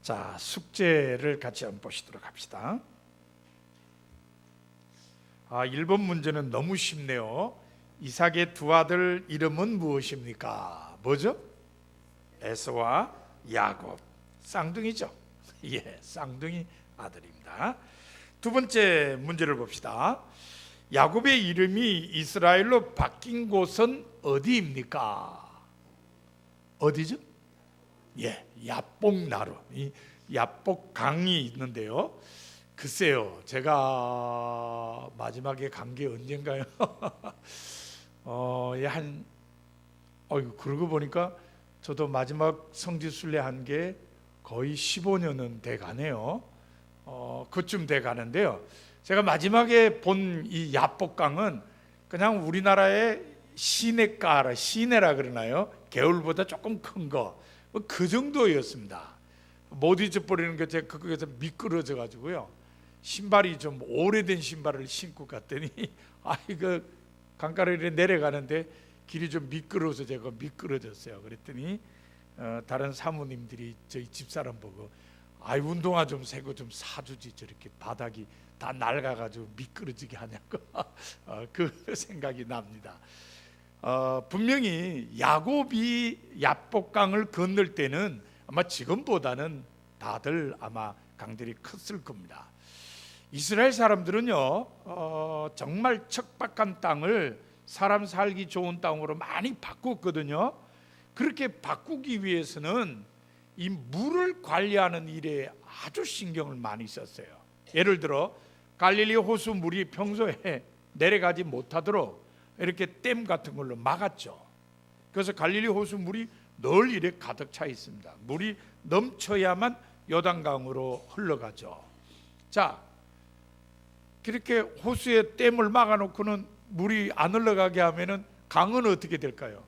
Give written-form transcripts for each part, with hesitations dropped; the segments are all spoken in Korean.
자, 숙제를 같이 한번 보시도록 합시다. 1번 문제는 너무 쉽네요. 이삭의 두 아들 이름은 무엇입니까? 뭐죠? 에서와 야곱. 쌍둥이죠. 예, 쌍둥이 아들입니다. 두 번째 문제를 봅시다. 야곱의 이름이 이스라엘로 바뀐 곳은 어디입니까? 어디죠? 예, 야복나루. 이 야복강이 있는데요. 글쎄요, 제가 마지막에 간 게 언젠가요? 그러고 보니까 저도 마지막 성지순례 한 게 거의 15년은 돼 가네요. 그쯤 돼 가는데요. 제가 마지막에 본 이 야복강은 그냥 우리나라의 시내라 그러나요? 개울보다 조금 큰 거, 그 정도였습니다. 못 잊어버리는 게 제가 거기서 미끄러져 가지고요. 신발이 좀 오래된 신발을 신고 갔더니 이거 강가를 내려가는데 길이 좀 미끄러워서 제가 미끄러졌어요. 그랬더니 다른 사모님들이 저희 집사람 보고 운동화 좀 새고 좀 사주지, 저렇게 바닥이 다 낡아가지고 미끄러지게 하냐고 그 생각이 납니다. 분명히 야곱이 야복강을 건널 때는 아마 지금보다는 다들 아마 강들이 컸을 겁니다. 이스라엘 사람들은요, 정말 척박한 땅을 사람 살기 좋은 땅으로 많이 바꿨거든요. 그렇게 바꾸기 위해서는 이 물을 관리하는 일에 아주 신경을 많이 썼어요. 예를 들어 갈릴리 호수 물이 평소에 내려가지 못하도록 이렇게 댐 같은 걸로 막았죠. 그래서 갈릴리 호수 물이 늘 이래 가득 차 있습니다. 물이 넘쳐야만 요단강으로 흘러가죠. 자, 그렇게 호수에 댐을 막아놓고는 물이 안 흘러가게 하면은 강은 어떻게 될까요?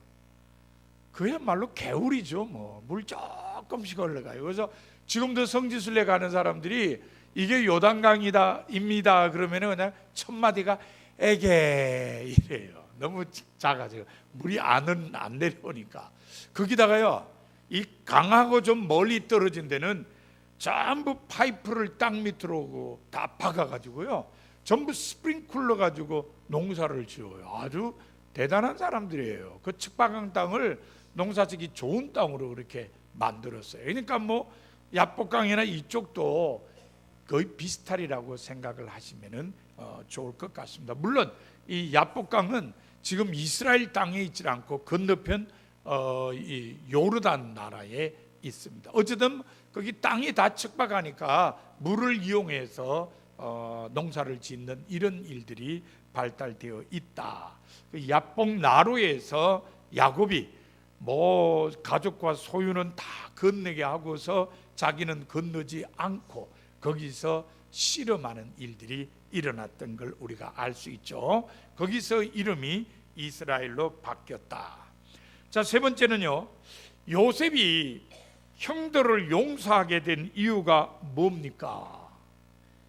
그야말로 개울이죠. 물 조금씩 흘러가요. 그래서 지금도 성지순례 가는 사람들이 이게 요단강입니다 그러면은 그냥 첫 마디가 에게 이래요. 너무 작아져요. 물이 안 내려오니까. 거기다가요, 이 강하고 좀 멀리 떨어진 데는 전부 파이프를 땅 밑으로 다 박아가지고요, 전부 스프링클러 가지고 농사를 지어요. 아주 대단한 사람들이에요. 그 척박한 땅을 농사짓기 좋은 땅으로 그렇게 만들었어요. 그러니까 야복강이나 이쪽도 거의 비슷하리라고 생각을 하시면은 좋을 것 같습니다. 물론 이 야복강은 지금 이스라엘 땅에 있지 않고 건너편 이 요르단 나라에 있습니다. 어쨌든 거기 땅이 다 척박하니까 물을 이용해서 농사를 짓는 이런 일들이 발달되어 있다. 야복나루에서 야곱이 가족과 소유는 다 건너게 하고서 자기는 건너지 않고 거기서 씨름하는 일들이 일어났던 걸 우리가 알 수 있죠. 거기서 이름이 이스라엘로 바뀌었다. 자, 세 번째는요, 요셉이 형들을 용서하게 된 이유가 뭡니까?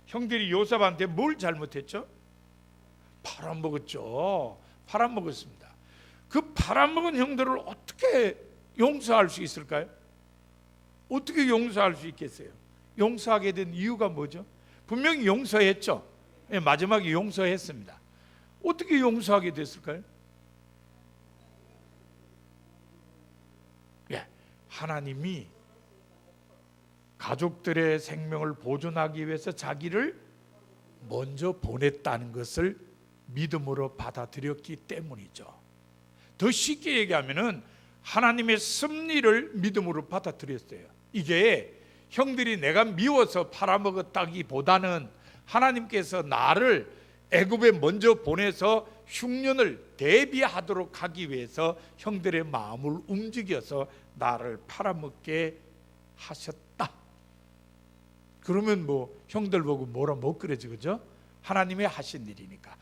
형들이 요셉한테 뭘 잘못했죠? 팔아먹었죠. 팔아먹었습니다. 그 팔아먹은 형들을 어떻게 용서할 수 있을까요? 어떻게 용서할 수 있겠어요? 용서하게 된 이유가 뭐죠? 분명히 용서했죠. 마지막에 용서했습니다. 어떻게 용서하게 됐을까요? 하나님이 가족들의 생명을 보존하기 위해서 자기를 먼저 보냈다는 것을 믿음으로 받아들였기 때문이죠. 더 쉽게 얘기하면은 하나님의 섭리를 믿음으로 받아들였어요. 이게 형들이 내가 미워서 팔아먹었다기보다는 하나님께서 나를 애굽에 먼저 보내서 흉년을 대비하도록 하기 위해서 형들의 마음을 움직여서 나를 팔아먹게 하셨다. 그러면 형들 보고 뭐라 못 그러지, 그죠? 하나님의 하신 일이니까.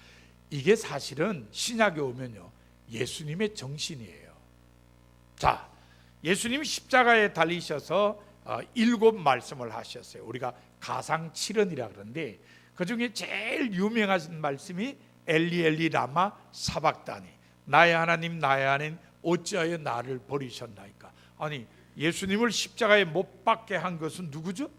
이게 사실은 신약에 오면요, 예수님의 정신이에요. 자, 예수님이 십자가에 달리셔서 7 말씀을 하셨어요. 우리가 가상 7언이라 그러는데 그 중에 제일 유명하신 말씀이 엘리 엘리 라마 사박다니, 나의 하나님 나의 하나님 어찌하여 나를 버리셨나이까. 아니, 예수님을 십자가에 못 박게 한 것은 누구죠?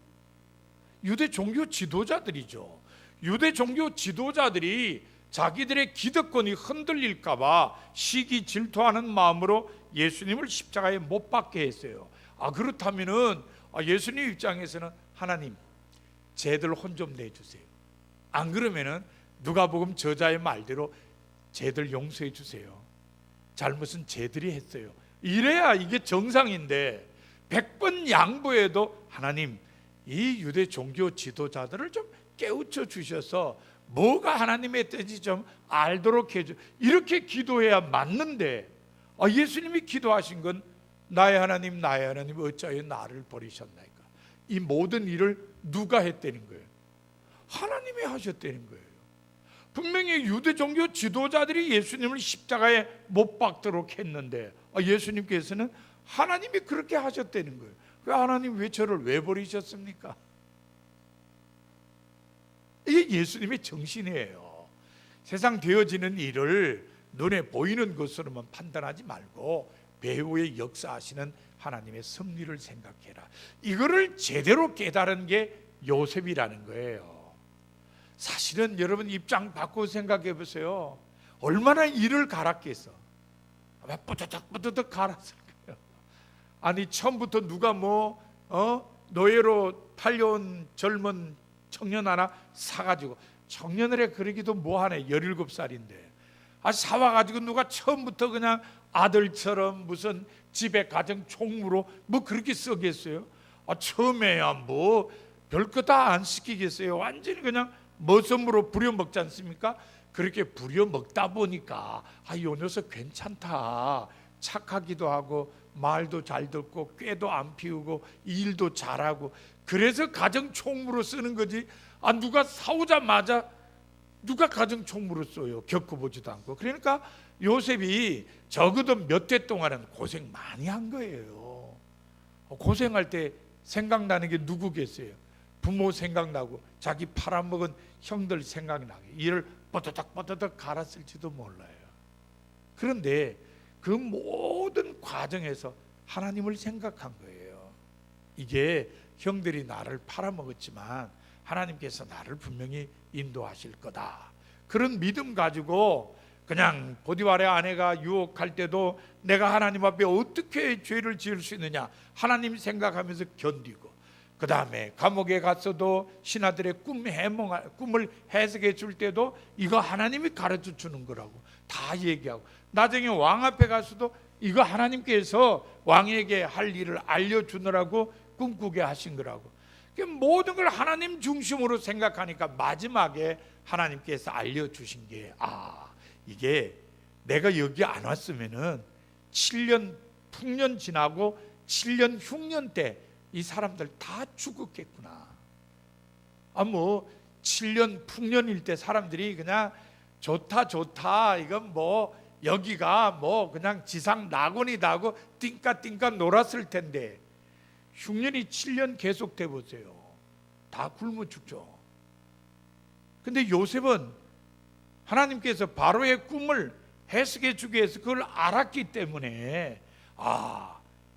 유대 종교 지도자들이죠. 유대 종교 지도자들이 자기들의 기득권이 흔들릴까 봐 시기 질투하는 마음으로 예수님을 십자가에 못 박게 했어요. 그렇다면은 예수님 입장에서는 하나님, 쟤들 혼 좀 내주세요. 안 그러면은 누가복음 저자의 말대로 쟤들 용서해 주세요. 잘못은 쟤들이 했어요. 이래야 이게 정상인데 100번 양보해도 하나님, 이 유대 종교 지도자들을 좀 깨우쳐 주셔서 뭐가 하나님의 뜻인지 좀 알도록 해줘, 이렇게 기도해야 맞는데 예수님이 기도하신 건 나의 하나님 어찌하여 나를 버리셨나이까. 이 모든 일을 누가 했다는 거예요? 하나님이 하셨다는 거예요. 분명히 유대 종교 지도자들이 예수님을 십자가에 못 박도록 했는데 예수님께서는 하나님이 그렇게 하셨다는 거예요. 하나님 왜 저를 왜 버리셨습니까? 이게 예수님의 정신이에요. 세상 되어지는 일을 눈에 보이는 것으로만 판단하지 말고 배후에 역사하시는 하나님의 섭리를 생각해라. 이거를 제대로 깨달은 게 요셉이라는 거예요. 사실은 여러분 입장 바꾸고 생각해 보세요. 얼마나 일을 갈았겠어. 뿌드득 갈았을 거예요. 아니 처음부터 누가 노예로 팔려온 젊은 청년 하나 사가지고, 청년을 그러기도 뭐하네, 17살인데 사와가지고 누가 처음부터 그냥 아들처럼 무슨 집에 가정 총무로 그렇게 쓰겠어요? 처음에야 별거 다 안 시키겠어요? 완전히 그냥 머슴으로 부려먹지 않습니까? 그렇게 부려먹다 보니까 요 녀석 괜찮다, 착하기도 하고 말도 잘 듣고 꾀도 안 피우고 일도 잘하고, 그래서 가정 총무로 쓰는 거지. 누가 사오자마자 누가 가정 총무로 써요? 겪어보지도 않고. 그러니까 요셉이 적어도 몇 해 동안은 고생 많이 한 거예요. 고생할 때 생각나는 게 누구겠어요? 부모 생각나고 자기 팔아먹은 형들 생각나고 이를 뻗어덕 갈았을지도 몰라요. 그런데 그 모든 과정에서 하나님을 생각한 거예요. 이게 형들이 나를 팔아먹었지만 하나님께서 나를 분명히 인도하실 거다, 그런 믿음 가지고 그냥 보디발의 아내가 유혹할 때도 내가 하나님 앞에 어떻게 죄를 지을 수 있느냐 하나님 생각하면서 견디고, 그 다음에 감옥에 갔어도 신하들의 꿈을 해석해 줄 때도 이거 하나님이 가르쳐 주는 거라고 다 얘기하고, 나중에 왕 앞에 가서도 이거 하나님께서 왕에게 할 일을 알려주느라고 꿈꾸게 하신 거라고. 모든 걸 하나님 중심으로 생각하니까 마지막에 하나님께서 알려주신 게 이게 내가 여기 안 왔으면은 7년 풍년 지나고 7년 흉년 때 이 사람들 다 죽었겠구나. 7년 풍년일 때 사람들이 그냥 좋다 이건 여기가 그냥 지상 낙원이다 하고 띵까 놀았을 텐데, 흉년이 7년 계속돼 보세요. 다 굶어 죽죠. 근데 요셉은 하나님께서 바로의 꿈을 해석해 주기 위해서 그걸 알았기 때문에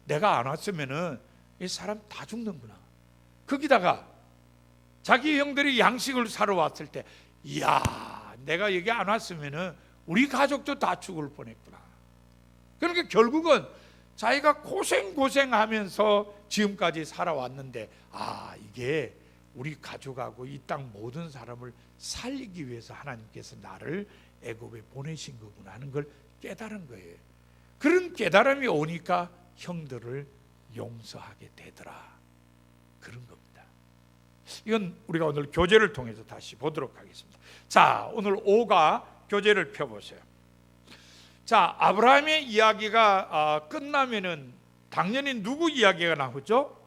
내가 안 왔으면은 이 사람 다 죽는구나. 거기다가 자기 형들이 양식을 사러 왔을 때 내가 여기 안 왔으면은 우리 가족도 다 죽을 뻔했구나. 그러니까 결국은 자기가 고생하면서 지금까지 살아왔는데 이게 우리 가족하고 이 땅 모든 사람을 살리기 위해서 하나님께서 나를 애굽에 보내신 거구나 하는 걸 깨달은 거예요. 그런 깨달음이 오니까 형들을 용서하게 되더라, 그런 겁니다. 이건 우리가 오늘 교재를 통해서 다시 보도록 하겠습니다. 자, 오늘 5가 교재를 펴보세요. 자, 아브라함의 이야기가 끝나면은 당연히 누구 이야기가 나오죠?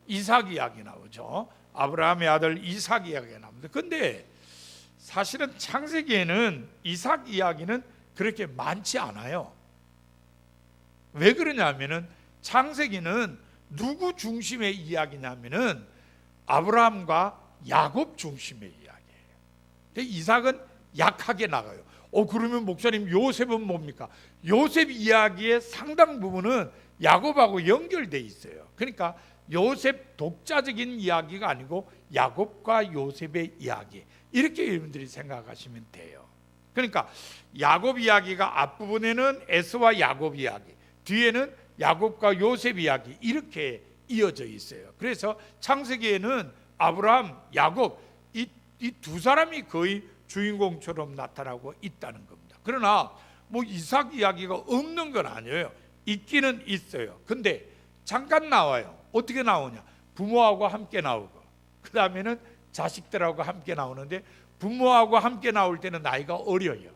이삭 이야기 나오죠. 아브라함의 아들 이삭 이야기가 나옵니다. 근데 사실은 창세기에는 이삭 이야기는 그렇게 많지 않아요. 왜 그러냐면은 창세기는 누구 중심의 이야기냐면은 아브라함과 야곱 중심의 이야기예요. 근데 이삭은 약하게 나가요. 그러면 목사님 요셉은 뭡니까? 요셉 이야기의 상당 부분은 야곱하고 연결돼 있어요. 그러니까 요셉 독자적인 이야기가 아니고 야곱과 요셉의 이야기, 이렇게 여러분들이 생각하시면 돼요. 그러니까 야곱 이야기가 앞부분에는 에서와 야곱 이야기, 뒤에는 야곱과 요셉 이야기, 이렇게 이어져 있어요. 그래서 창세기에는 아브라함, 야곱 이 두 사람이 거의 주인공처럼 나타나고 있다는 겁니다. 그러나 뭐 이삭 이야기가 없는 건 아니에요. 있기는 있어요. 근데 잠깐 나와요. 어떻게 나오냐? 부모하고 함께 나오고, 그 다음에는 자식들하고 함께 나오는데, 부모하고 함께 나올 때는 나이가 어려요.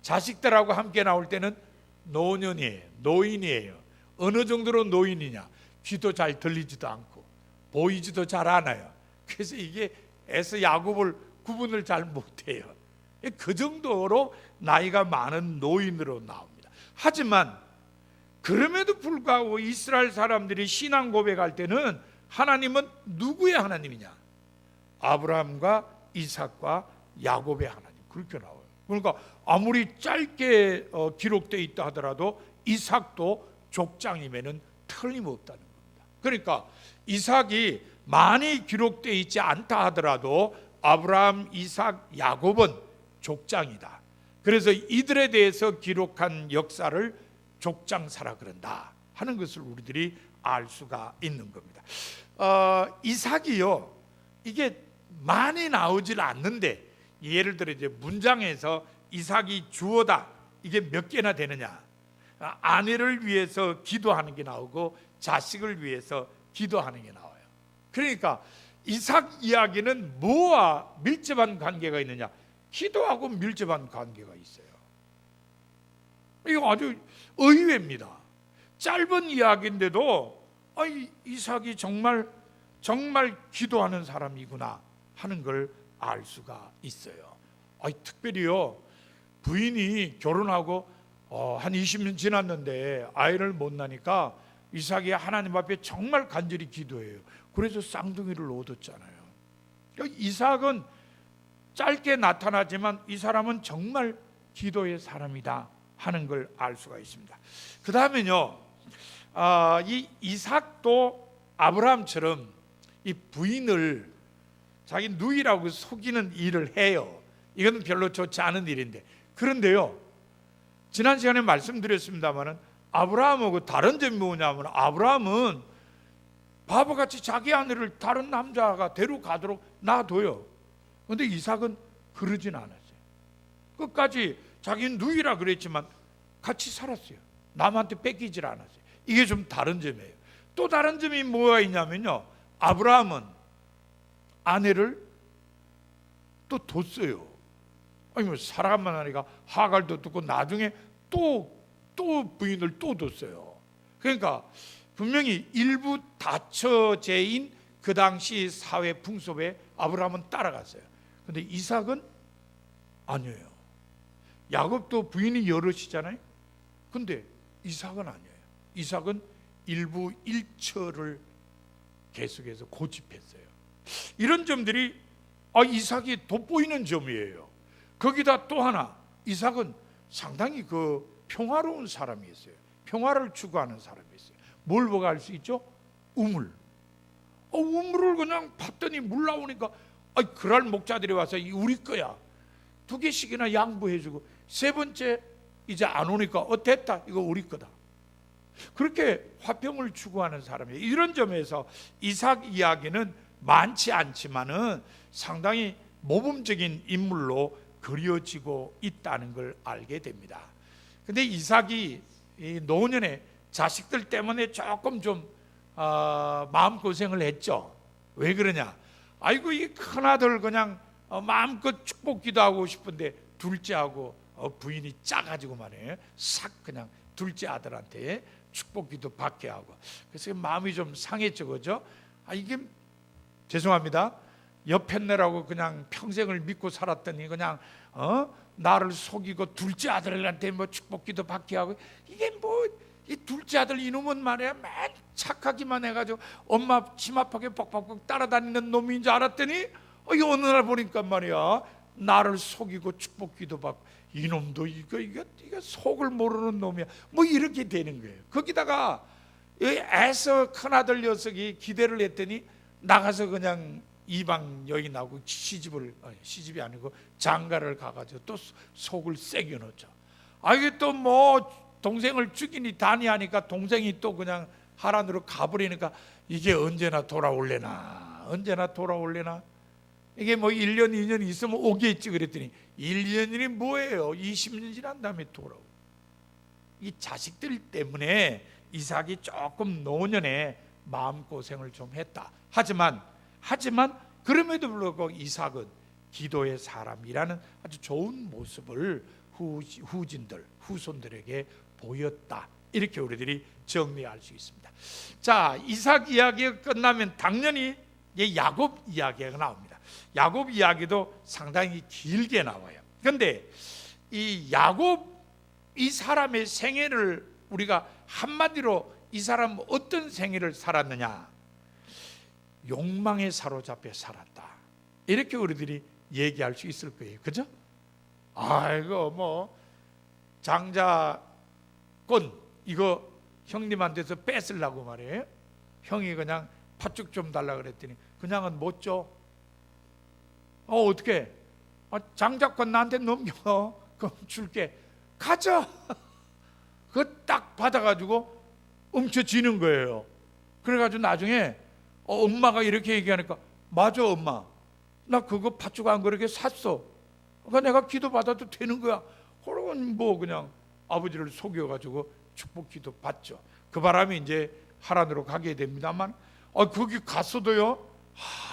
자식들하고 함께 나올 때는 노년이에요. 노인이에요. 어느 정도로 노인이냐? 귀도 잘 들리지도 않고 보이지도 잘 않아요. 그래서 이게 에서 야곱을 구분을 잘 못해요. 그 정도로 나이가 많은 노인으로 나옵니다. 하지만 그럼에도 불구하고 이스라엘 사람들이 신앙 고백할 때는 하나님은 누구의 하나님이냐? 아브라함과 이삭과 야곱의 하나님, 그렇게 나와요. 그러니까 아무리 짧게 기록되어 있다 하더라도 이삭도 족장이면은 틀림없다는 겁니다. 그러니까 이삭이 많이 기록되어 있지 않다 하더라도 아브라함, 이삭, 야곱은 족장이다. 그래서 이들에 대해서 기록한 역사를 족장사라 그런다 하는 것을 우리들이 알 수가 있는 겁니다. 이삭이요, 이게 많이 나오질 않는데, 예를 들어 이제 문장에서 이삭이 주어다, 이게 몇 개나 되느냐? 아내를 위해서 기도하는 게 나오고 자식을 위해서 기도하는 게 나와요. 그러니까 이삭 이야기는 뭐와 밀접한 관계가 있느냐? 기도하고 밀접한 관계가 있어요. 이거 아주 의외입니다. 짧은 이야기인데도 이삭이 정말 기도하는 사람이구나 하는 걸 알 수가 있어요. 특별히요, 부인이 결혼하고 한 20년 지났는데 아이를 못 낳으니까 이삭이 하나님 앞에 정말 간절히 기도해요. 그래서 쌍둥이를 얻었잖아요. 이삭은 짧게 나타나지만 이 사람은 정말 기도의 사람이다 하는 걸 알 수가 있습니다. 그 다음에요, 이 이삭도 아브라함처럼 이 부인을 자기 누이라고 속이는 일을 해요. 이건 별로 좋지 않은 일인데, 그런데요, 지난 시간에 말씀드렸습니다마는 아브라함하고 다른 점이 뭐냐면, 아브라함은 바보같이 자기 아내를 다른 남자가 데려가도록 놔둬요. 그런데 이삭은 그러진 않았어요. 끝까지 자기 누이라 그랬지만 같이 살았어요. 남한테 뺏기질 않았어요. 이게 좀 다른 점이에요. 또 다른 점이 뭐가 있냐면요, 아브라함은 아내를 또 뒀어요. 뭐 사라만 하니까 하갈도 두고 나중에 또 부인을 또 뒀어요. 그러니까 분명히 일부 다처제인 그 당시 사회 풍습에 아브라함은 따라갔어요. 근데 이삭은 아니에요. 야곱도 부인이 여럿이잖아요. 근데 이삭은 아니에요. 이삭은 일부 일처를 계속해서 고집했어요. 이런 점들이 이삭이 돋보이는 점이에요. 거기다 또 하나, 이삭은 상당히 평화로운 사람이었어요. 평화를 추구하는 사람이었어요. 뭘 보고 알 수 있죠? 우물. 우물을 그냥 봤더니 물 나오니까 그랄 목자들이 와서 우리 거야 2개씩이나 양보해주고, 세 번째 이제 안 오니까 됐다, 이거 우리 거다. 그렇게 화평을 추구하는 사람이에요. 이런 점에서 이삭 이야기는 많지 않지만은 상당히 모범적인 인물로 그려지고 있다는 걸 알게 됩니다. 근데 이삭이 이 노년에 자식들 때문에 조금 좀 마음고생을 했죠. 왜 그러냐? 이 큰아들 그냥 마음껏 축복 기도하고 싶은데 둘째하고 부인이 짜가지고 말이에요. 싹 그냥 둘째 아들한테 축복 기도 받게 하고, 그래서 마음이 좀 상했죠. 그죠? 이게 죄송합니다. 여편네라고 그냥 평생을 믿고 살았더니 그냥 나를 속이고 둘째 아들한테 축복기도 받게 하고, 이게 이 둘째 아들 이놈은 말이야 맨 착하기만 해가지고 엄마 침 앞하게 뻑뻑뻑 따라다니는 놈인 줄 알았더니 어느 날 보니까 말이야 나를 속이고 축복기도 받고, 이놈도 이거 속을 모르는 놈이야, 이렇게 되는 거예요. 거기다가 애서 큰아들 녀석이 기대를 했더니 나가서 그냥 이방 여인하고 시집이 아니고 장가를 가가지고 또 속을 새겨 놓죠. 이게 또 뭐 동생을 죽이니 다니 하니까 동생이 또 그냥 하란으로 가버리니까 이게 언제나 돌아올래나 이게 뭐 1년 2년 있으면 오겠지 그랬더니 1, 2년이 뭐예요? 20년 지난 다음에 돌아오고. 이 자식들 때문에 이삭이 조금 노년에 마음고생을 좀 했다. 하지만 그럼에도 불구하고 이삭은 기도의 사람이라는 아주 좋은 모습을 후손들에게 보였다. 이렇게 우리들이 정리할 수 있습니다. 자, 이삭 이야기가 끝나면 당연히 야곱 이야기가 나옵니다. 야곱 이야기도 상당히 길게 나와요. 그런데 이 야곱 이 사람의 생애를 우리가 한마디로 이 사람은 어떤 생애를 살았느냐? 욕망에 사로잡혀 살았다. 이렇게 우리들이 얘기할 수 있을 거예요. 그죠? 이거 뭐 장자권 이거 형님한테서 뺏으려고 말이에요. 형이 그냥 팥죽 좀 달라 그랬더니 그냥은 못 줘. 어떻게? 장자권 나한테 넘겨. 그럼 줄게. 가져. 그거 딱 받아가지고 훔쳐지는 거예요. 그래가지고 나중에 엄마가 이렇게 얘기하니까 맞아 엄마 나 그거 팥죽 안 그렇게 샀어. 그러니까 내가 기도 받아도 되는 거야. 그러면 뭐 그냥 아버지를 속여가지고 축복 기도 받죠. 그 바람에 이제 하란으로 가게 됩니다만 거기 갔어도요.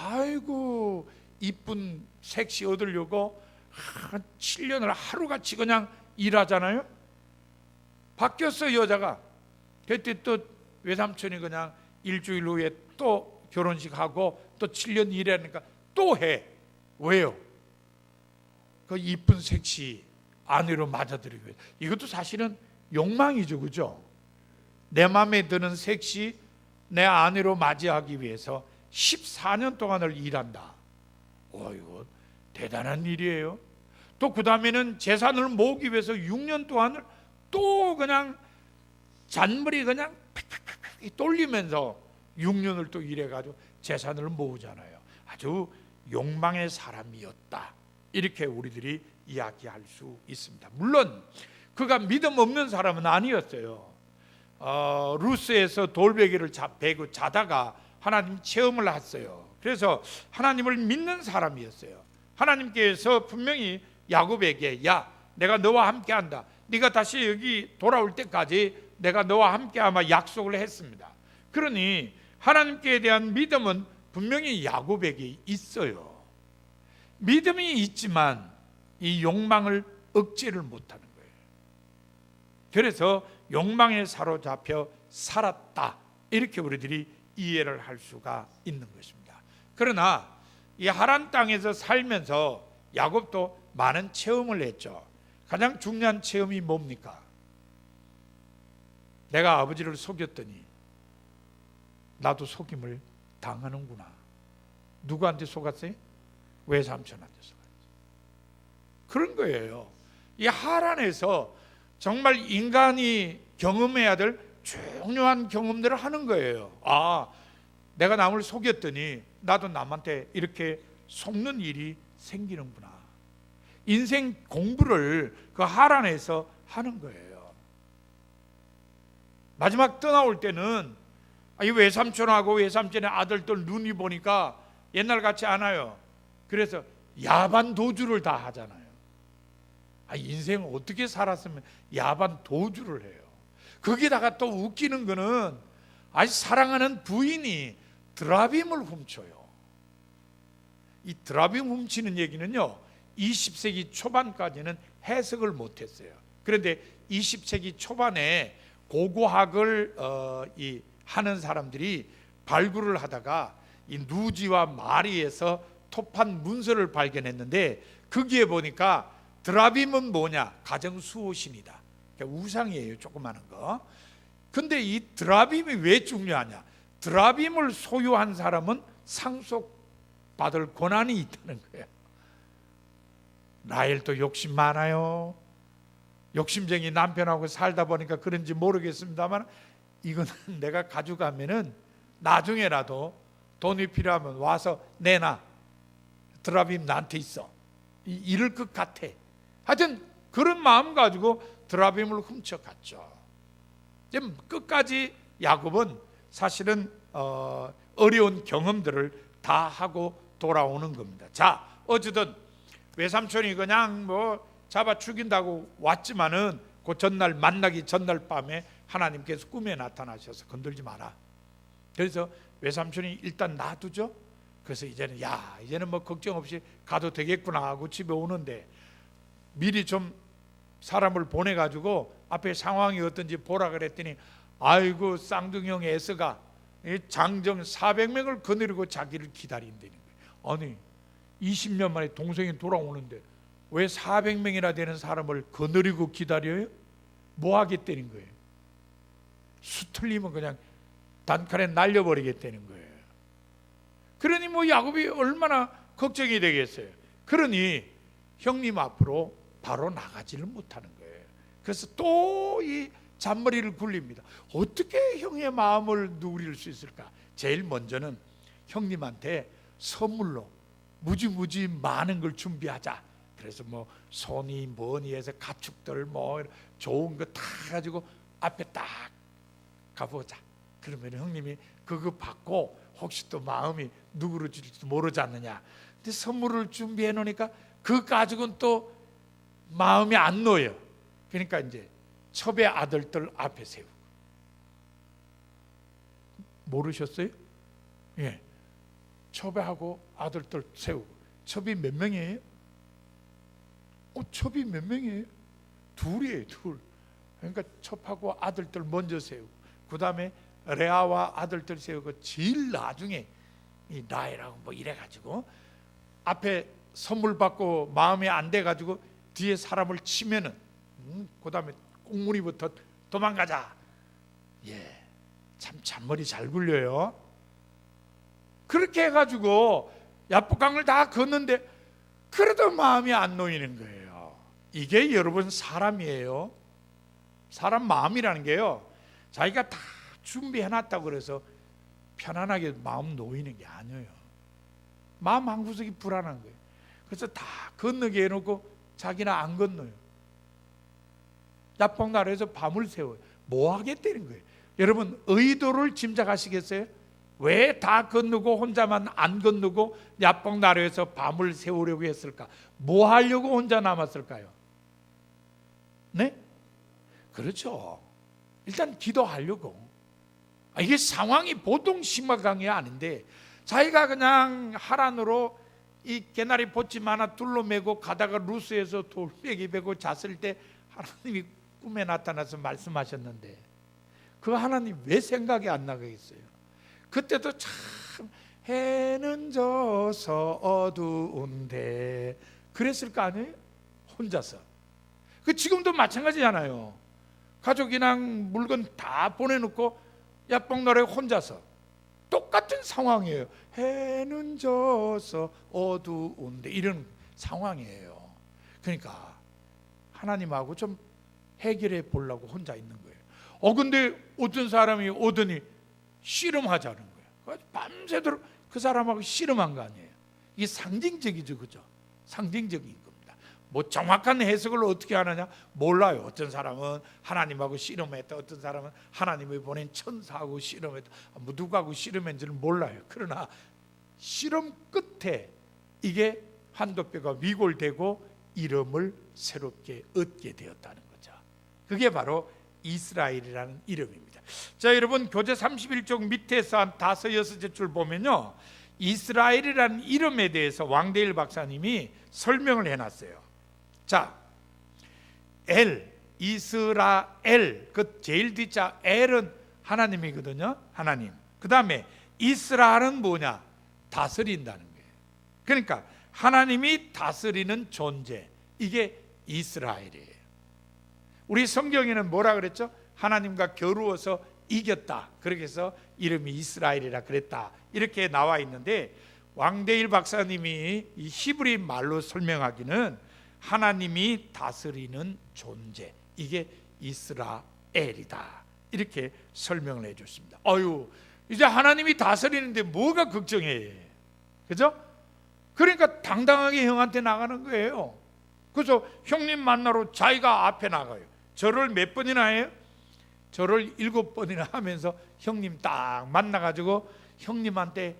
아이고 이쁜 색시 얻으려고 7년을 하루같이 그냥 일하잖아요. 바뀌었어요 여자가. 그때 또 외삼촌이 그냥 일주일 후에 또 결혼식하고 또 7년 일하니까 또 해. 왜요? 그 이쁜 색시 아내로 맞아들이기 위해서. 이것도 사실은 욕망이죠, 그죠? 내 마음에 드는 색시 내 아내로 맞이하기 위해서 14년 동안을 일한다. 이거 대단한 일이에요. 또 그 다음에는 재산을 모으기 위해서 6년 동안을 또 그냥 잔머리 그냥 픽픽픽 돌리면서 6년을 또 일해가지고 재산을 모으잖아요. 아주 욕망의 사람이었다. 이렇게 우리들이 이야기할 수 있습니다. 물론 그가 믿음 없는 사람은 아니었어요. 루스에서 돌베개를 베고 자다가 하나님 체험을 했어요. 그래서 하나님을 믿는 사람이었어요. 하나님께서 분명히 야곱에게 내가 너와 함께한다. 네가 다시 여기 돌아올 때까지 내가 너와 함께 아마 약속을 했습니다. 그러니 하나님께 대한 믿음은 분명히 야곱에게 있어요. 믿음이 있지만 이 욕망을 억제를 못하는 거예요. 그래서 욕망에 사로잡혀 살았다. 이렇게 우리들이 이해를 할 수가 있는 것입니다. 그러나 이 하란 땅에서 살면서 야곱도 많은 체험을 했죠. 가장 중요한 체험이 뭡니까? 내가 아버지를 속였더니 나도 속임을 당하는구나. 누구한테 속았어요? 외삼촌한테 속았어요. 그런 거예요. 이 하란에서 정말 인간이 경험해야 될 중요한 경험들을 하는 거예요. 내가 남을 속였더니 나도 남한테 이렇게 속는 일이 생기는구나. 인생 공부를 그 하란에서 하는 거예요. 마지막 떠나올 때는 이 외삼촌하고 외삼촌의 아들들 눈이 보니까 옛날 같지 않아요. 그래서 야반 도주를 다 하잖아요. 인생 어떻게 살았으면 야반 도주를 해요. 거기다가 또 웃기는 거는 사랑하는 부인이 드라빔을 훔쳐요. 이 드라빔 훔치는 얘기는요 20세기 초반까지는 해석을 못했어요. 그런데 20세기 초반에 고고학을 하는 사람들이 발굴을 하다가 이 누지와 마리에서 토판 문서를 발견했는데 거기에 보니까 드라빔은 뭐냐? 가정수호신이다. 그러니까 우상이에요, 조그마한 거. 근데 이 드라빔이 왜 중요하냐? 드라빔을 소유한 사람은 상속받을 권한이 있다는 거예요. 라헬도 욕심 많아요. 욕심쟁이 남편하고 살다 보니까 그런지 모르겠습니다만 이거는 내가 가져가면은 나중에라도 돈이 필요하면 와서 내놔. 드라빔 나한테 있어. 이럴 것 같아. 하여튼 그런 마음 가지고 드라빔을 훔쳐갔죠. 지금 끝까지 야곱은 사실은 어려운 경험들을 다 하고 돌아오는 겁니다. 자, 어쨌든 외삼촌이 그냥 뭐 잡아 죽인다고 왔지만은 그 전날 만나기 전날 밤에 하나님께서 꿈에 나타나셔서 건들지 마라. 그래서 외삼촌이 일단 놔두죠. 그래서 이제는 뭐 걱정 없이 가도 되겠구나 하고 집에 오는데 미리 좀 사람을 보내가지고 앞에 상황이 어떤지 보라 그랬더니 아이고 쌍둥이형 에서가 장정 400명을 거느리고 자기를 기다린다는 거예요. 아니 20년 만에 동생이 돌아오는데 왜 400명이나 되는 사람을 거느리고 기다려요? 뭐 하겠다는 거예요? 수틀리면 그냥 단칼에 날려버리겠다는 거예요. 그러니 뭐 야곱이 얼마나 걱정이 되겠어요. 그러니 형님 앞으로 바로 나가지를 못하는 거예요. 그래서 또 이 잔머리를 굴립니다. 어떻게 형의 마음을 누릴 수 있을까? 제일 먼저는 형님한테 선물로 무지무지 많은 걸 준비하자. 그래서 뭐 손이 뭐니 해서 가축들 뭐 좋은 거 다 가지고 앞에 딱 가보자. 그러면 형님이 그거 받고 혹시 또 마음이 누그러질지도 모르지 않느냐. 근데 선물을 준비해 놓으니까 그거 가지고는 또 마음이 안 놓여요. 그러니까 이제 첩의 아들들 앞에 세우고. 모르셨어요? 예, 첩하고 아들들 세우고. 첩이 몇 명이에요? 첩이 몇 명이에요? 둘이에요, 둘. 그러니까 첩하고 아들들 먼저 세우고, 그 다음에 레아와 아들들 세우고, 제일 나중에 이 라헬하고 뭐 이래가지고 앞에 선물 받고 마음에 안 돼가지고 뒤에 사람을 치면은 그 다음에 꽁무니부터 도망가자. 예, 참 잔머리 잘 굴려요. 그렇게 해가지고 야복강을 다 걷는데 그래도 마음이 안 놓이는 거예요. 이게 여러분 사람이에요. 사람 마음이라는 게요, 자기가 다 준비해놨다고 그래서 편안하게 마음 놓이는 게 아니에요. 마음 한 구석이 불안한 거예요. 그래서 다 건너게 해놓고 자기는 안 건너요. 야복나라에서 밤을 새워요. 뭐 하겠다는 거예요. 여러분 의도를 짐작하시겠어요? 왜 다 건너고 혼자만 안 건너고 야복나라에서 밤을 새우려고 했을까? 뭐 하려고 혼자 남았을까요? 네? 그렇죠. 일단 기도하려고. 이게 상황이 보통 심각한 게 아닌데 자기가 그냥 하란으로 이 개나리 보침 하나 둘러매고 가다가 루스에서 돌멩이 베고 잤을 때 하나님이 꿈에 나타나서 말씀하셨는데 그 하나님 왜 생각이 안 나겠어요? 그때도 참 해는 져서 어두운데 그랬을 거 아니에요? 혼자서. 그 지금도 마찬가지잖아요. 가족이랑 물건 다 보내놓고 야복나라에 혼자서 똑같은 상황이에요. 해는 져서 어두운데 이런 상황이에요. 그러니까 하나님하고 좀 해결해 보려고 혼자 있는 거예요. 근데 어떤 사람이 오더니 씨름하자는 거예요. 밤새도록 그 사람하고 씨름한 거 아니에요. 이게 상징적이죠, 그죠? 상징적인 겁니다. 뭐 정확한 해석을 어떻게 하느냐 몰라요. 어떤 사람은 하나님하고 씨름했다, 어떤 사람은 하나님이 보낸 천사하고 씨름했다, 뭐 누구하고 씨름했는지는 몰라요. 그러나 씨름 끝에 이게 한도뼈가 위골되고 이름을 새롭게 얻게 되었다는 거죠. 그게 바로 이스라엘이라는 이름입니다. 자, 여러분 교재 31쪽 밑에서 한 5, 6줄 보면요, 이스라엘이라는 이름에 대해서 왕대일 박사님이 설명을 해놨어요. 자, 엘, 이스라엘, 그 제일 뒤자 엘은 하나님이거든요. 하나님. 그 다음에 이스라엘은 뭐냐? 다스린다는 거예요. 그러니까 하나님이 다스리는 존재, 이게 이스라엘이에요. 우리 성경에는 뭐라 그랬죠? 하나님과 겨루어서 이겼다. 그렇게 해서 이름이 이스라엘이라 그랬다. 이렇게 나와 있는데 왕대일 박사님이 이 히브리 말로 설명하기는 하나님이 다스리는 존재, 이게 이스라엘이다. 이렇게 설명을 해줬습니다. 아유, 이제 하나님이 다스리는데 뭐가 걱정해, 그죠? 그러니까 당당하게 형한테 나가는 거예요. 그래서 형님 만나러 자기가 앞에 나가요. 절을 몇 번이나 해요? 절을 7번이나 하면서 형님 딱 만나가지고 형님한테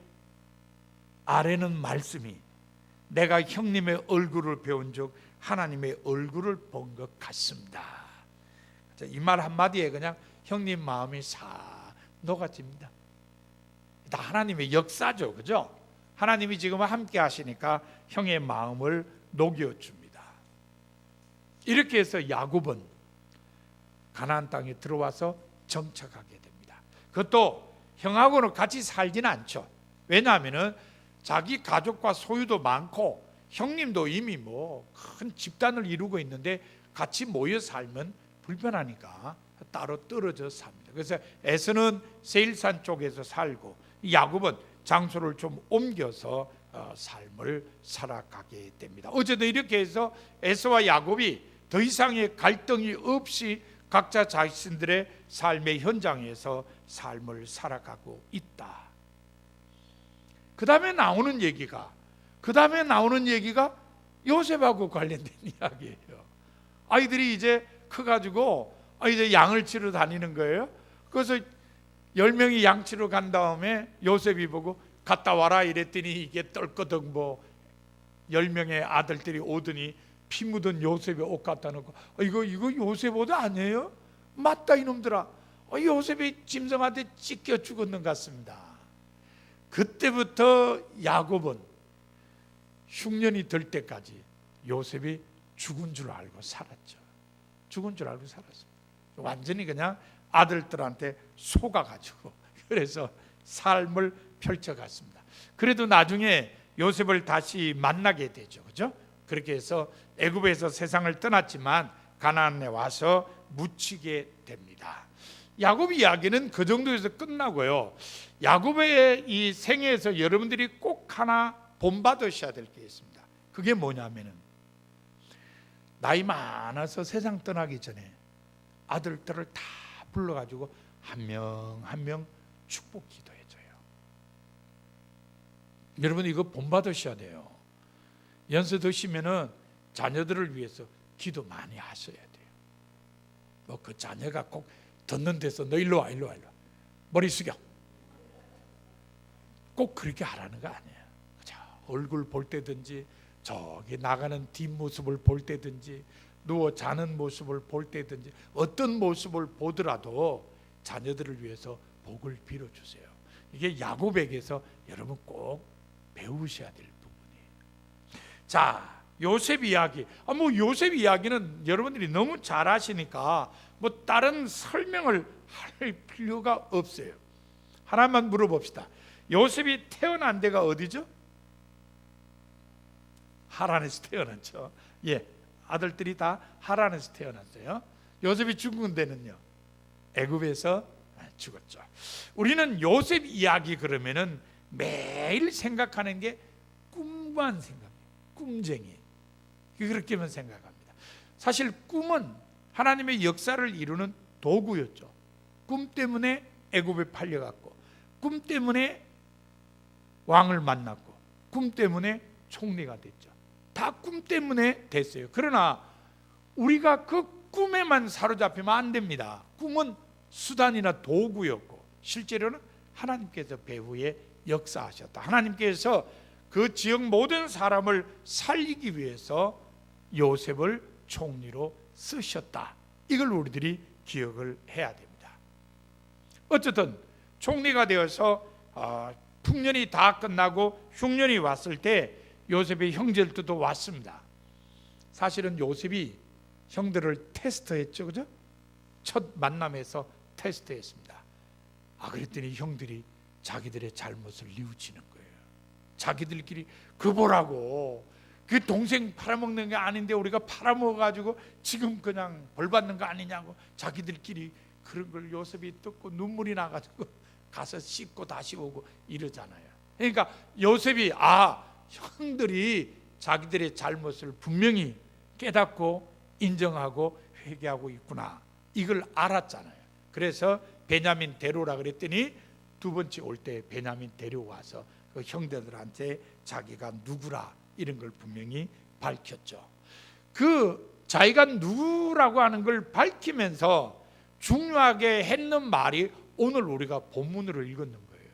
아뢰는 말씀이, 내가 형님의 얼굴을 배운 적 하나님의 얼굴을 본 것 같습니다. 이 말 한마디에 그냥 형님 마음이 싹 녹아집니다. 다 하나님의 역사죠, 그죠? 하나님이 지금 함께 하시니까 형의 마음을 녹여줍니다. 이렇게 해서 야곱은 가나안 땅에 들어와서 정착하게 됩니다. 그것도 형하고는 같이 살지는 않죠. 왜냐하면 자기 가족과 소유도 많고 형님도 이미 큰 집단을 이루고 있는데 같이 모여 살면 불편하니까 따로 떨어져 삽니다. 그래서 에서는 세일산 쪽에서 살고 야곱은 장소를 좀 옮겨서 삶을 살아가게 됩니다. 어쨌든 이렇게 해서 에서와 야곱이 더 이상의 갈등이 없이 각자 자신들의 삶의 현장에서 삶을 살아가고 있다. 그 다음에 나오는 얘기가 요셉하고 관련된 이야기예요. 아이들이 이제 커가지고 이제 양을 치러 다니는 거예요. 그래서 10명이 양 치러 간 다음에 요셉이 보고 갔다 와라 이랬더니 이게 떨거덕 10명의 아들들이 오더니 피 묻은 요셉의 옷 갖다 놓고 이거 요셉 옷 아니에요? 맞다 이놈들아. 요셉이 짐승한테 찢겨 죽었는 것 같습니다. 그때부터 야곱은 흉년이 들 때까지 요셉이 죽은 줄 알고 살았죠. 죽은 줄 알고 살았습니다. 완전히 그냥 아들들한테 속아가지고 그래서 삶을 펼쳐갔습니다. 그래도 나중에 요셉을 다시 만나게 되죠, 그죠? 그렇게 해서 애굽에서 세상을 떠났지만 가나안에 와서 묻히게 됩니다. 야곱 이야기는 그 정도에서 끝나고요. 야곱의 이 생애에서 여러분들이 꼭 하나 본받으셔야 될 게 있습니다. 그게 뭐냐면은 나이 많아서 세상 떠나기 전에 아들들을 다 불러가지고 한 명 한 명 축복 기도해줘요. 여러분 이거 본받으셔야 돼요. 연세 드시면은 자녀들을 위해서 기도 많이 하셔야 돼요. 그 자녀가 꼭 듣는 데서 너 일로 와 머리 숙여 꼭 그렇게 하라는 거 아니에요. 그죠? 얼굴 볼 때든지 저기 나가는 뒷모습을 볼 때든지 누워 자는 모습을 볼 때든지 어떤 모습을 보더라도 자녀들을 위해서 복을 빌어주세요. 이게 야곱에게서 여러분 꼭 배우셔야 될 부분이에요. 자, 요셉 이야기. 요셉 이야기는 여러분들이 너무 잘 아시니까 다른 설명을 할 필요가 없어요. 하나만 물어봅시다. 요셉이 태어난 데가 어디죠? 하란에서 태어났죠. 예, 아들들이 다 하란에서 태어났어요. 요셉이 죽은 데는요, 애굽에서 죽었죠. 우리는 요셉 이야기 그러면은 매일 생각하는 게 꿈만 생각해요. 꿈쟁이. 그렇게만 생각합니다. 사실 꿈은 하나님의 역사를 이루는 도구였죠. 꿈 때문에 애굽에 팔려갔고, 꿈 때문에 왕을 만났고, 꿈 때문에 총리가 됐죠. 다 꿈 때문에 됐어요. 그러나 우리가 그 꿈에만 사로잡히면 안 됩니다. 꿈은 수단이나 도구였고 실제로는 하나님께서 배후에 역사하셨다. 하나님께서 그 지역 모든 사람을 살리기 위해서 요셉을 총리로 쓰셨다. 이걸 우리들이 기억을 해야 됩니다. 어쨌든 총리가 되어서 풍년이 다 끝나고 흉년이 왔을 때 요셉의 형제들도 왔습니다. 사실은 요셉이 형들을 테스트했죠, 그죠? 첫 만남에서 테스트했습니다. 그랬더니 형들이 자기들의 잘못을 뉘우치는 거예요. 자기들끼리 그 보라고 그 동생 팔아먹는 게 아닌데 우리가 팔아먹어가지고 지금 그냥 벌 받는 거 아니냐고 자기들끼리 그런 걸 요셉이 듣고 눈물이 나가지고 가서 씻고 다시 오고 이러잖아요. 그러니까 요셉이 형들이 자기들의 잘못을 분명히 깨닫고 인정하고 회개하고 있구나, 이걸 알았잖아요. 그래서 베냐민 데려오라 그랬더니 두 번째 올 때 베냐민 데려와서 그 형제들한테 자기가 누구라 이런 걸 분명히 밝혔죠. 그 자기가 누구라고 하는 걸 밝히면서 중요하게 했는 말이 오늘 우리가 본문으로 읽었는 거예요.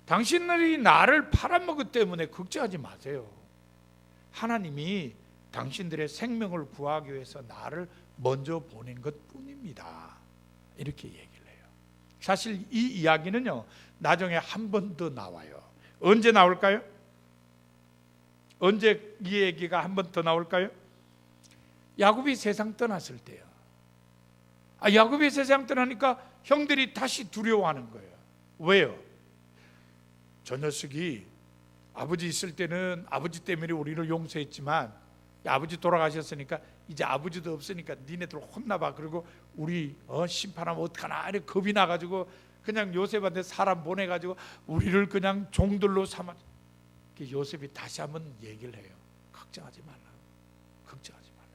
당신들이 나를 팔아먹기 때문에 걱정하지 마세요. 하나님이 당신들의 생명을 구하기 위해서 나를 먼저 보낸 것뿐입니다. 이렇게 얘기를 해요. 사실 이 이야기는요, 나중에 한 번 더 나와요. 언제 나올까요? 언제 이 얘기가 한 번 더 나올까요? 야곱이 세상 떠났을 때요. 야곱이 세상 떠나니까 형들이 다시 두려워하는 거예요. 왜요? 저 녀석이 아버지 있을 때는 아버지 때문에 우리를 용서했지만 아버지 돌아가셨으니까 이제 아버지도 없으니까 니네들 혼나봐. 그리고 우리 심판하면 어떡하나 이렇게 겁이 나가지고 그냥 요셉한테 사람 보내가지고 우리를 그냥 종들로 삼아. 요셉이 다시 한번 얘기를 해요. 걱정하지 말라. 걱정하지 말라.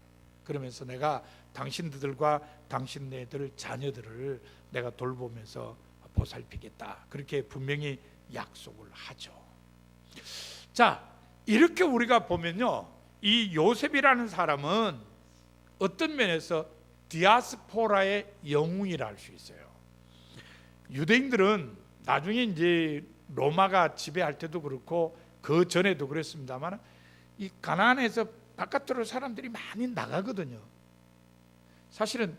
그러면서 내가 당신들과 당신네들 자녀들을 내가 돌보면서 보살피겠다. 그렇게 분명히 약속을 하죠. 자, 이렇게 우리가 보면요, 이 요셉이라는 사람은 어떤 면에서 디아스포라의 영웅이라 할 수 있어요. 유대인들은 나중에 이제 로마가 지배할 때도 그렇고 그 전에도 그랬습니다만 이 가나안에서 바깥으로 사람들이 많이 나가거든요. 사실은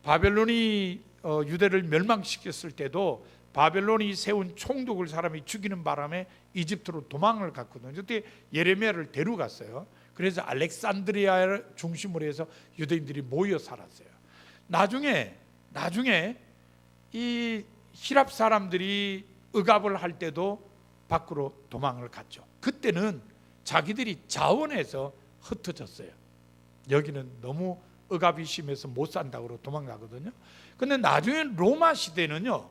바벨론이 유대를 멸망시켰을 때도 바벨론이 세운 총독을 사람이 죽이는 바람에 이집트로 도망을 갔거든요. 그때 예레미야를 데려갔어요. 그래서 알렉산드리아를 중심으로 해서 유대인들이 모여 살았어요. 나중에 이 히랍 사람들이 억압을 할 때도 밖으로 도망을 갔죠. 그때는 자기들이 자원해서 흩어졌어요. 여기는 너무 억압이 심해서 못 산다고 도망가거든요. 근데 나중에 로마 시대는요,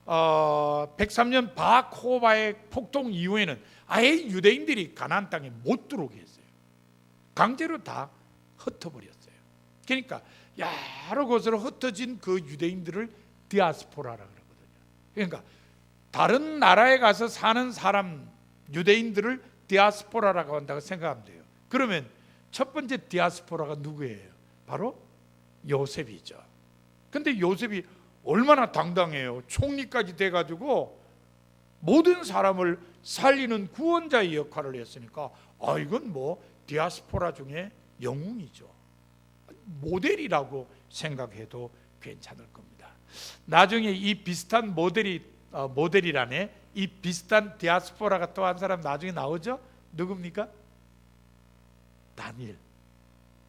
103년 바코바의 폭동 이후에는 아예 유대인들이 가나안 땅에 못 들어오게 했어요. 강제로 다 흩어버렸어요. 그러니까 여러 곳으로 흩어진 그 유대인들을 디아스포라라 그러거든요. 그러니까 다른 나라에 가서 사는 사람 유대인들을 디아스포라라고 한다고 생각하면 돼요. 그러면 첫 번째 디아스포라가 누구예요? 바로 요셉이죠. 근데 요셉이 얼마나 당당해요. 총리까지 돼가지고 모든 사람을 살리는 구원자의 역할을 했으니까 이건 뭐 디아스포라 중에 영웅이죠. 모델이라고 생각해도 괜찮을 겁니다. 나중에 이 비슷한 모델이라네, 이 비슷한 디아스포라가 또 한 사람 나중에 나오죠. 누굽니까? 다니엘.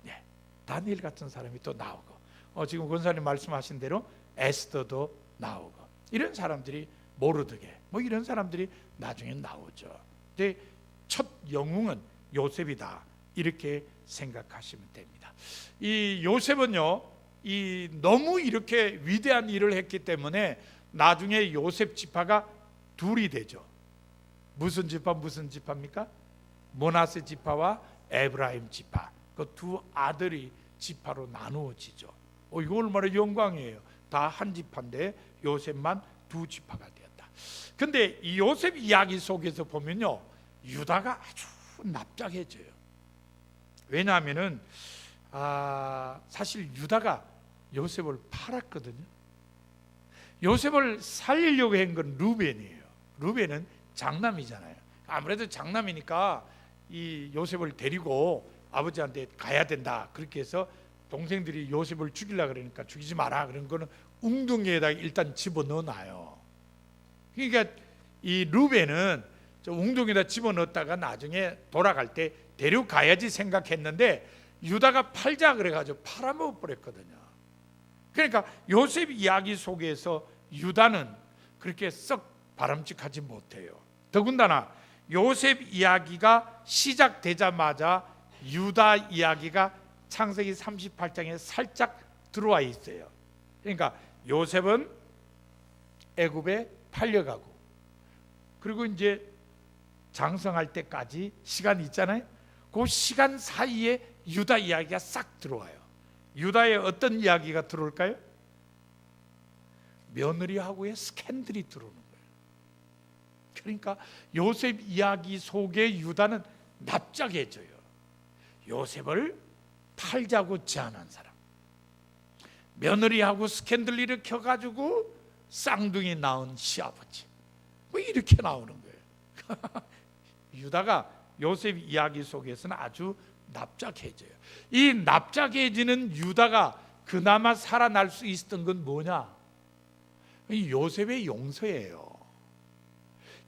네, 다니엘 같은 사람이 또 나오고, 지금 권사님 말씀하신 대로 에스더도 나오고, 이런 사람들이 모르드게 뭐 이런 사람들이 나중에 나오죠. 근데 첫 영웅은 요셉이다, 이렇게 생각하시면 됩니다. 이 요셉은요, 이 너무 이렇게 위대한 일을 했기 때문에 나중에 요셉 지파가 둘이 되죠. 무슨 지파입니까? 므낫세 지파와 에브라임 지파. 그 두 아들이 지파로 나누어지죠. 이거 얼마나 영광이에요. 다 한 지파인데 요셉만 두 지파가 되었다. 근데 이 요셉 이야기 속에서 보면요, 유다가 아주 납작해져요. 왜냐하면은 사실 유다가 요셉을 팔았거든요. 요셉을 살리려고 한 건 루벤이에요. 루벤은 장남이잖아요. 아무래도 장남이니까 이 요셉을 데리고 아버지한테 가야 된다, 그렇게 해서 동생들이 요셉을 죽이려고 그러니까 죽이지 마라, 그런 거는 웅덩이에다 일단 집어넣어놔요. 그러니까 이 루벤은 저 웅덩이에다 집어넣었다가 나중에 돌아갈 때 데려가야지 생각했는데 유다가 팔자 그래가지고 팔아먹어 버렸거든요. 그러니까 요셉 이야기 속에서 유다는 그렇게 썩 바람직하지 못해요. 더군다나 요셉 이야기가 시작되자마자 유다 이야기가 창세기 38장에 살짝 들어와 있어요. 그러니까 요셉은 애굽에 팔려가고, 그리고 이제 장성할 때까지 시간이 있잖아요. 그 시간 사이에 유다 이야기가 싹 들어와요. 유다의 어떤 이야기가 들어올까요? 며느리하고의 스캔들이 들어오는 거예요. 그러니까 요셉 이야기 속에 유다는 납작해져요. 요셉을 팔자고 제안한 사람, 며느리하고 스캔들 일으켜가지고 쌍둥이 낳은 시아버지, 뭐 이렇게 나오는 거예요. 유다가 요셉 이야기 속에서는 아주 납작해져요. 이 납작해지는 유다가 그나마 살아날 수 있었던 건 뭐냐? 이 요셉의 용서예요.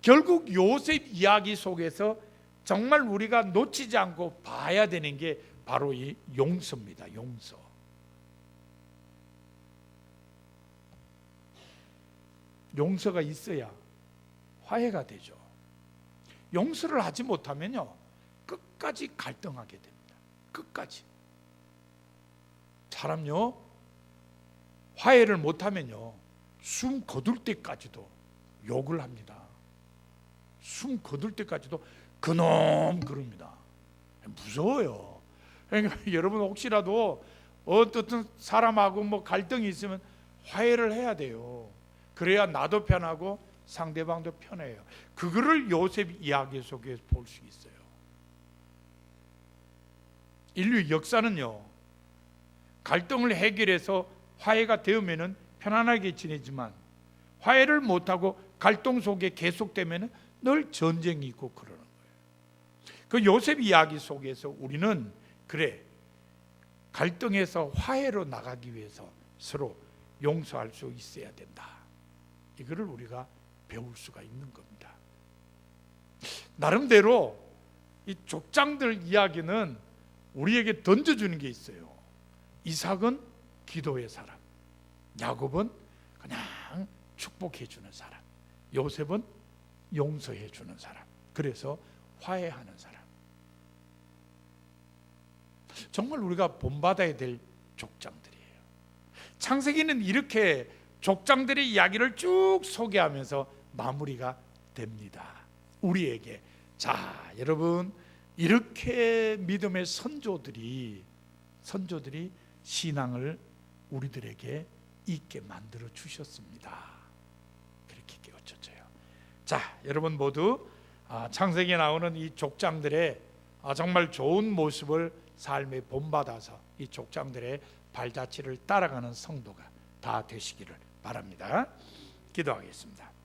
결국 요셉 이야기 속에서 정말 우리가 놓치지 않고 봐야 되는 게 바로 이 용서입니다. 용서. 용서가 있어야 화해가 되죠. 용서를 하지 못하면요, 끝까지 갈등하게 됩니다. 끝까지. 사람요, 화해를 못하면요, 숨 거둘 때까지도 욕을 합니다. 숨 거둘 때까지도 그놈 그럽니다. 무서워요. 그러니까 여러분 혹시라도 어떤 사람하고 뭐 갈등이 있으면 화해를 해야 돼요. 그래야 나도 편하고 상대방도 편해요. 그거를 요셉 이야기 속에 볼 수 있어요. 인류 역사는요, 갈등을 해결해서 화해가 되면은 편안하게 지내지만 화해를 못하고 갈등 속에 계속되면은 늘 전쟁이 있고 그러는 거예요. 그 요셉 이야기 속에서 우리는 그래, 갈등에서 화해로 나가기 위해서 서로 용서할 수 있어야 된다. 이거를 우리가 배울 수가 있는 겁니다. 나름대로 이 족장들 이야기는 우리에게 던져주는 게 있어요. 이삭은 기도의 사람, 야곱은 그냥 축복해주는 사람, 요셉은 용서해주는 사람, 그래서 화해하는 사람. 정말 우리가 본받아야 될 족장들이에요. 창세기는 이렇게 족장들의 이야기를 쭉 소개하면서 마무리가 됩니다. 우리에게, 자 여러분, 이렇게 믿음의 선조들이 신앙을 우리들에게 있게 만들어 주셨습니다. 그렇게 깨우쳐져요. 자, 여러분 모두 창세기에 나오는 이 족장들의 정말 좋은 모습을 삶에 본받아서 이 족장들의 발자취를 따라가는 성도가 다 되시기를 바랍니다. 기도하겠습니다.